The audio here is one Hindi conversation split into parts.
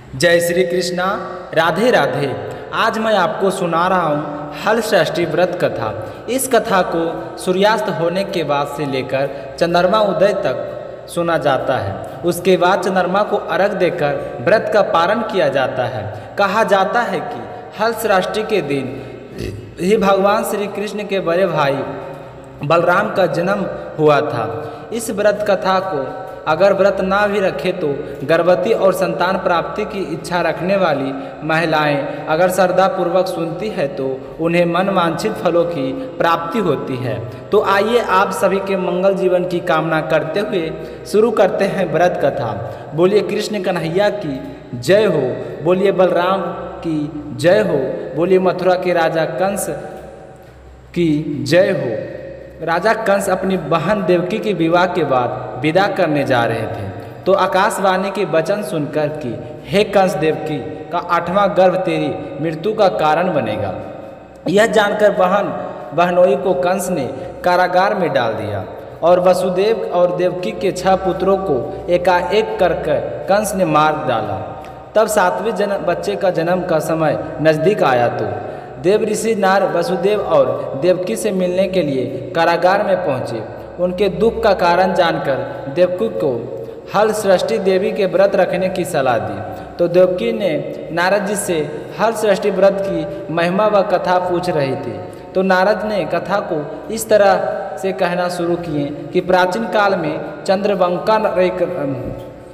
जय श्री कृष्णा। राधे राधे। आज मैं आपको सुना रहा हूँ हल षष्ठी व्रत कथा। इस कथा को सूर्यास्त होने के बाद से लेकर चंद्रमा उदय तक सुना जाता है। उसके बाद चंद्रमा को अर्घ देकर व्रत का पारण किया जाता है। कहा जाता है कि हल षष्ठी के दिन ही भगवान श्री कृष्ण के बड़े भाई बलराम का जन्म हुआ था। इस व्रत कथा को अगर व्रत ना भी रखे तो गर्भवती और संतान प्राप्ति की इच्छा रखने वाली महिलाएं अगर श्रद्धापूर्वक सुनती है तो उन्हें मन वांछित फलों की प्राप्ति होती है। तो आइए आप सभी के मंगल जीवन की कामना करते हुए शुरू करते हैं व्रत कथा। बोलिए कृष्ण कन्हैया की जय हो, बोलिए बलराम की जय हो, बोलिए मथुरा के राजा कंस की जय हो। राजा कंस अपनी बहन देवकी के विवाह के बाद विदा करने जा रहे थे तो आकाशवाणी के वचन सुनकर कि हे कंस, देवकी का 8वां गर्भ तेरी मृत्यु का कारण बनेगा। यह जानकर बहनोई को कंस ने कारागार में डाल दिया और वसुदेव और देवकी के 6 पुत्रों को एकाएक करके कंस ने मार डाला। तब 7वें बच्चे का जन्म का समय नज़दीक आया तो देव ऋषि नार वसुदेव और देवकी से मिलने के लिए कारागार में पहुँचे। उनके दुख का कारण जानकर देवकी को हल षष्ठी देवी के व्रत रखने की सलाह दी तो देवकी ने नारद जी से हल षष्ठी व्रत की महिमा व कथा पूछ रही थी। तो नारद ने कथा को इस तरह से कहना शुरू किए कि प्राचीन काल में चंद्रवंका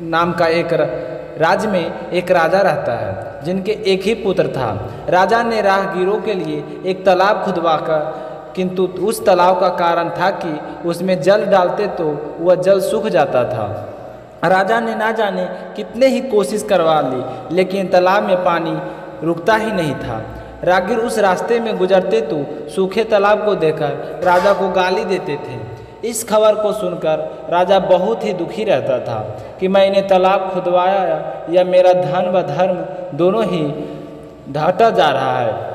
नाम का एक राज्य में एक राजा रहता है जिनके एक ही पुत्र था। राजा ने राहगीरों के लिए एक तालाब खुदवाकर, किंतु उस तालाब का कारण था कि उसमें जल डालते तो वह जल सूख जाता था। राजा ने ना जाने कितने ही कोशिश करवा ली लेकिन तालाब में पानी रुकता ही नहीं था। राहगीर उस रास्ते में गुजरते तो सूखे तालाब को देखकर राजा को गाली देते थे। इस खबर को सुनकर राजा बहुत ही दुखी रहता था कि मैंने तालाब खुदवाया या मेरा धन व धर्म दोनों ही घटा जा रहा है।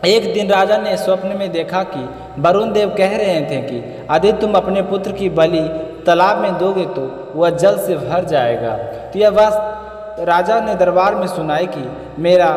एक दिन राजा ने स्वप्न में देखा कि वरुण देव कह रहे थे कि यदि तुम अपने पुत्र की बलि तालाब में दोगे तो वह जल से भर जाएगा। तो यह बात राजा ने दरबार में सुनाई कि मेरा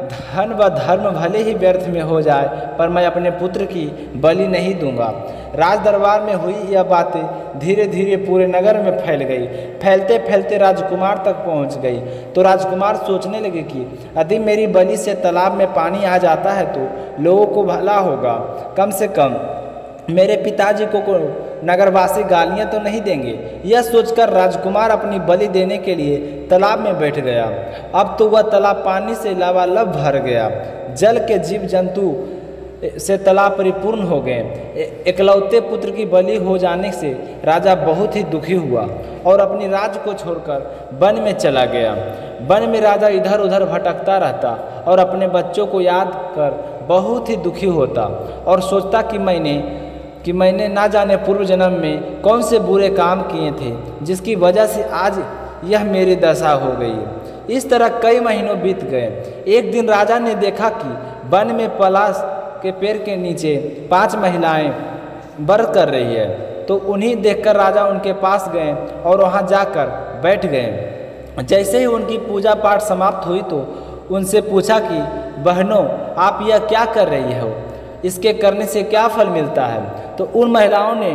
धन व धर्म भले ही व्यर्थ में हो जाए पर मैं अपने पुत्र की बलि नहीं दूंगा। राज दरबार में हुई यह बातें धीरे धीरे पूरे नगर में फैल गई। फैलते फैलते राजकुमार तक पहुंच गई तो राजकुमार सोचने लगे कि यदि मेरी बलि से तालाब में पानी आ जाता है तो लोगों को भला होगा, कम से कम मेरे पिताजी को नगरवासी गालियां तो नहीं देंगे। यह सोचकर राजकुमार अपनी बलि देने के लिए तालाब में बैठ गया। अब तो वह तालाब पानी से लबालब भर गया। जल के जीव जंतु से तालाब परिपूर्ण हो गए। एकलौते पुत्र की बलि हो जाने से राजा बहुत ही दुखी हुआ और अपनी राज्य को छोड़कर वन में चला गया। वन में राजा इधर उधर भटकता रहता और अपने बच्चों को याद कर बहुत ही दुखी होता और सोचता कि मैंने ना जाने पूर्व जन्म में कौन से बुरे काम किए थे जिसकी वजह से आज यह मेरी दशा हो गई। इस तरह कई महीनों बीत गए। एक दिन राजा ने देखा कि वन में पलाश के पेड़ के नीचे 5 महिलाएं व्रत कर रही है तो उन्हीं देखकर राजा उनके पास गए और वहां जाकर बैठ गए। जैसे ही उनकी पूजा पाठ समाप्त हुई तो उनसे पूछा कि बहनों, आप यह क्या कर रही हो, इसके करने से क्या फल मिलता है। तो उन महिलाओं ने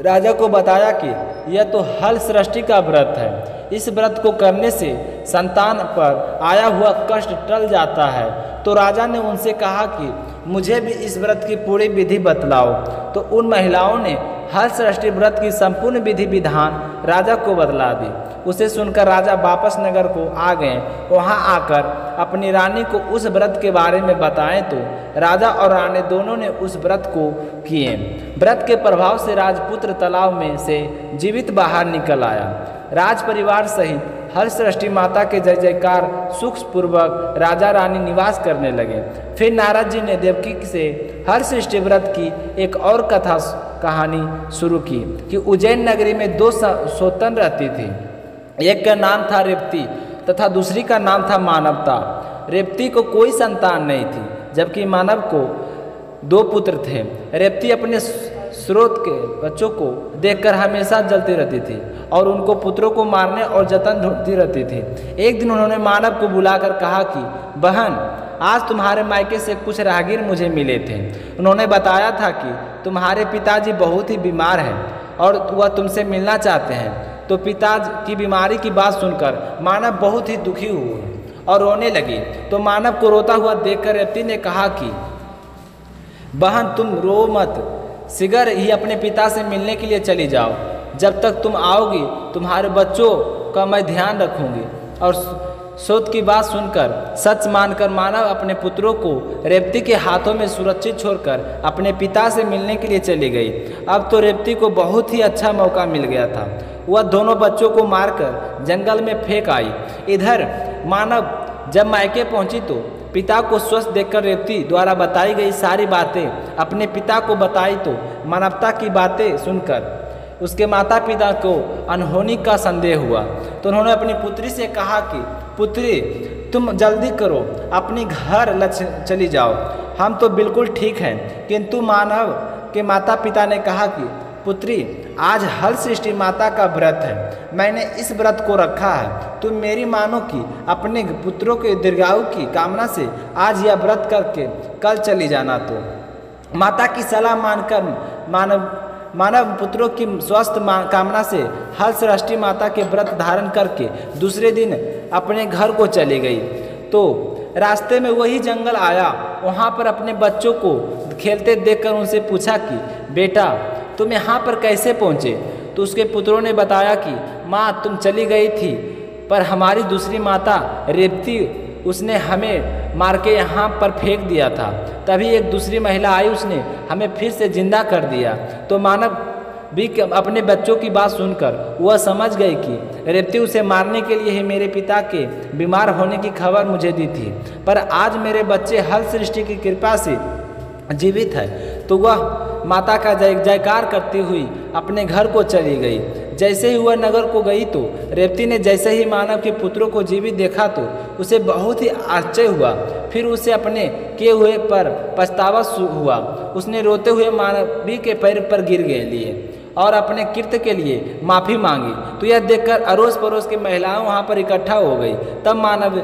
राजा को बताया कि यह तो हल षष्ठी का व्रत है। इस व्रत को करने से संतान पर आया हुआ कष्ट टल जाता है। तो राजा ने उनसे कहा कि मुझे भी इस व्रत की पूरी विधि बतलाओ। तो उन महिलाओं ने हल षष्ठी व्रत की संपूर्ण विधि विधान राजा को बतला दी। उसे सुनकर राजा वापस नगर को आ गए। वहां आकर अपनी रानी को उस व्रत के बारे में बताएं तो राजा और रानी दोनों ने उस व्रत को किए। व्रत के प्रभाव से राजपुत्र तालाब में से जीवित बाहर निकल आया। राज परिवार सहित हल षष्ठी माता के जय जयकार सुखपूर्वक राजा रानी निवास करने लगे। फिर नारद जी ने देवकी से हल षष्ठी व्रत की एक और कहानी शुरू की कि उज्जैन नगरी में 2 सौतन रहती थी। एक का नाम था रेवती तथा दूसरी का नाम था मानवता। रेवती को कोई संतान नहीं थी जबकि मानव को 2 पुत्र थे। रेवती अपने स्रोत के बच्चों को देखकर हमेशा जलती रहती थी और उनको पुत्रों को मारने और जतन ढूंढती रहती थी। एक दिन उन्होंने मानव को बुलाकर कहा कि बहन, आज तुम्हारे मायके से कुछ राहगीर मुझे मिले थे। उन्होंने बताया था कि तुम्हारे पिताजी बहुत ही बीमार हैं और वह तुमसे मिलना चाहते हैं। तो पिता की बीमारी की बात सुनकर मानव बहुत ही दुखी हुई और रोने लगी। तो मानव को रोता हुआ देखकर रेवती ने कहा कि बहन, तुम रो मत, शीघ्र ही अपने पिता से मिलने के लिए चली जाओ। जब तक तुम आओगी तुम्हारे बच्चों का मैं ध्यान रखूंगी। और सोत की बात सुनकर सच मानकर मानव अपने पुत्रों को रेवती के हाथों में सुरक्षित छोड़कर अपने पिता से मिलने के लिए चली गई। अब तो रेवती को बहुत ही अच्छा मौका मिल गया था। वह दोनों बच्चों को मारकर जंगल में फेंक आई। इधर मानव जब मायके पहुंची तो पिता को स्वस्थ देखकर रेवती द्वारा बताई गई सारी बातें अपने पिता को बताई। तो मानवता की बातें सुनकर उसके माता पिता को अनहोनी का संदेह हुआ। तो उन्होंने अपनी पुत्री से कहा कि पुत्री, तुम जल्दी करो, अपनी घर चली जाओ, हम तो बिल्कुल ठीक हैं। किंतु मानव के माता पिता ने कहा कि पुत्री, आज हल सृष्टि माता का व्रत है, मैंने इस व्रत को रखा है। तुम मेरी मानो कि अपने पुत्रों के दीर्घायु की कामना से आज यह व्रत करके कल चली जाना। तो माता की सलाह मानकर मानव पुत्रों की स्वस्थ कामना से हल सृष्टि माता के व्रत धारण करके दूसरे दिन अपने घर को चली गई। तो रास्ते में वही जंगल आया। वहाँ पर अपने बच्चों को खेलते देखकर उनसे पूछा कि बेटा, तुम यहाँ पर कैसे पहुँचे? तो उसके पुत्रों ने बताया कि माँ, तुम चली गई थी, पर हमारी दूसरी माता रेवती, उसने हमें मार के यहाँ पर फेंक दिया था। तभी एक दूसरी महिला आई, उसने हमें फिर से जिंदा कर दिया। तो मानव भी अपने बच्चों की बात सुनकर वह समझ गई कि रेवती उसे मारने के लिए ही मेरे पिता के बीमार होने की खबर मुझे दी थी, पर आज मेरे बच्चे हल सृष्टि की कृपा से जीवित है। तो वह माता का जयकार करती हुई अपने घर को चली गई। जैसे ही वह नगर को गई तो रेवती ने जैसे ही मानव के पुत्रों को जीवित देखा तो उसे बहुत ही आश्चर्य हुआ। फिर उसे अपने किए हुए पर पछतावा हुआ। उसने रोते हुए मानवी के पैर पर गिर गए लिए और अपने कृत्य के लिए माफ़ी मांगी। तो यह देखकर अड़ोस पड़ोस की महिलाएं वहाँ पर इकट्ठा हो गई। तब मानव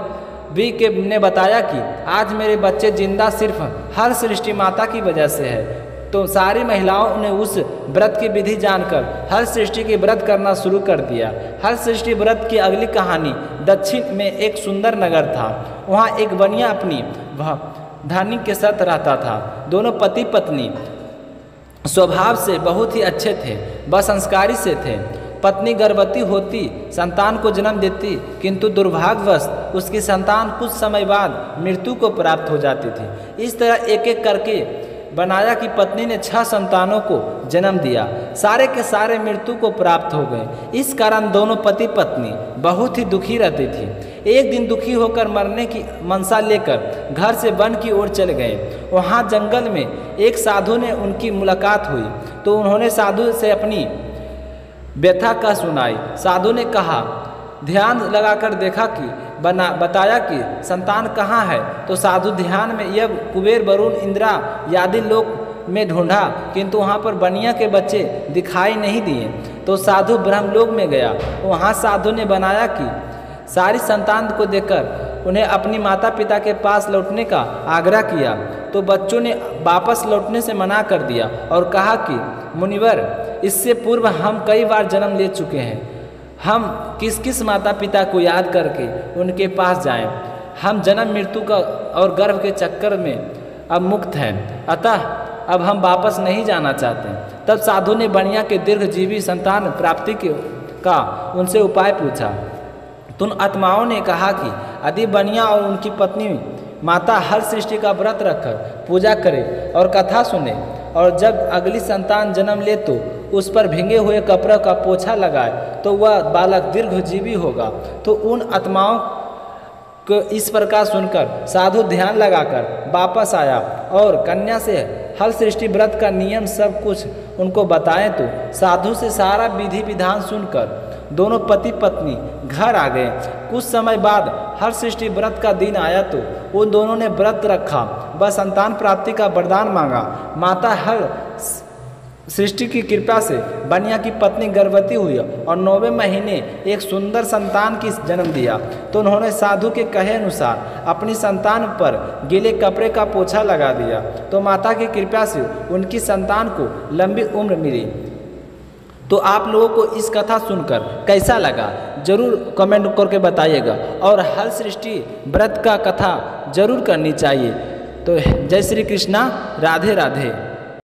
ने बताया कि आज मेरे बच्चे जिंदा सिर्फ हर सृष्टि माता की वजह से है। तो सारी महिलाओं ने उस व्रत की विधि जानकर हर सृष्टि की व्रत करना शुरू कर दिया। हर सृष्टि व्रत की अगली कहानी दक्षिण में एक सुंदर नगर था। वहाँ एक बनिया अपनी धानी के साथ रहता था। दोनों पति पत्नी स्वभाव से बहुत ही अच्छे थे, वह संस्कारी से थे। पत्नी गर्भवती होती, संतान को जन्म देती, किंतु दुर्भाग्यवश उसकी संतान कुछ समय बाद मृत्यु को प्राप्त हो जाती थी। इस तरह एक एक करके बनाया कि पत्नी ने 6 संतानों को जन्म दिया। सारे के सारे मृत्यु को प्राप्त हो गए। इस कारण दोनों पति पत्नी बहुत ही दुखी रहती थी। एक दिन दुखी होकर मरने की मनसा लेकर घर से वन की ओर चले गए। वहाँ जंगल में एक साधु ने उनकी मुलाकात हुई। तो उन्होंने साधु से अपनी व्यथा का सुनाई। साधु ने कहा, ध्यान लगाकर देखा कि बताया कि संतान कहाँ है। तो साधु ध्यान में यह कुबेर, वरुण, इंद्रा आदि लोक में ढूंढा, किंतु वहाँ पर बनिया के बच्चे दिखाई नहीं दिए। तो साधु ब्रह्मलोक में गया। वहाँ साधु ने बनाया कि सारी संतान को देखकर उन्हें अपनी माता पिता के पास लौटने का आग्रह किया। तो बच्चों ने वापस लौटने से मना कर दिया और कहा कि मुनिवर, इससे पूर्व हम कई बार जन्म ले चुके हैं। हम किस किस माता पिता को याद करके उनके पास जाएं? हम जन्म मृत्यु का और गर्भ के चक्कर में अब मुक्त हैं, अतः अब हम वापस नहीं जाना चाहते। तब साधु ने बनिया के दीर्घजीवी संतान प्राप्ति का उनसे उपाय पूछा। तो उन आत्माओं ने कहा कि यदि बनिया और उनकी पत्नी माता हर सृष्टि का व्रत रखकर पूजा करे और कथा सुने और जब अगली संतान जन्म ले तो उस पर भींगे हुए कपड़े का पोछा लगाए तो वह बालक दीर्घजीवी होगा। तो उन आत्माओं को इस प्रकार सुनकर साधु ध्यान लगाकर वापस आया और कन्या से हल सृष्टि व्रत का नियम सब कुछ उनको बताएं। तो साधु से सारा विधि विधान सुनकर दोनों पति पत्नी घर आ गए। कुछ समय बाद हर सृष्टि व्रत का दिन आया तो उन दोनों ने व्रत रखा, वह संतान प्राप्ति का वरदान मांगा। माता हर सृष्टि की कृपा से बनिया की पत्नी गर्भवती हुई और 9वें महीने एक सुंदर संतान की जन्म दिया। तो उन्होंने साधु के कहे अनुसार अपनी संतान पर गीले कपड़े का पोछा लगा दिया। तो माता की कृपा से उनकी संतान को लंबी उम्र मिली। तो आप लोगों को इस कथा सुनकर कैसा लगा जरूर कमेंट करके बताइएगा, और हल सृष्टि व्रत का कथा जरूर करनी चाहिए। तो जय श्री कृष्णा, राधे राधे।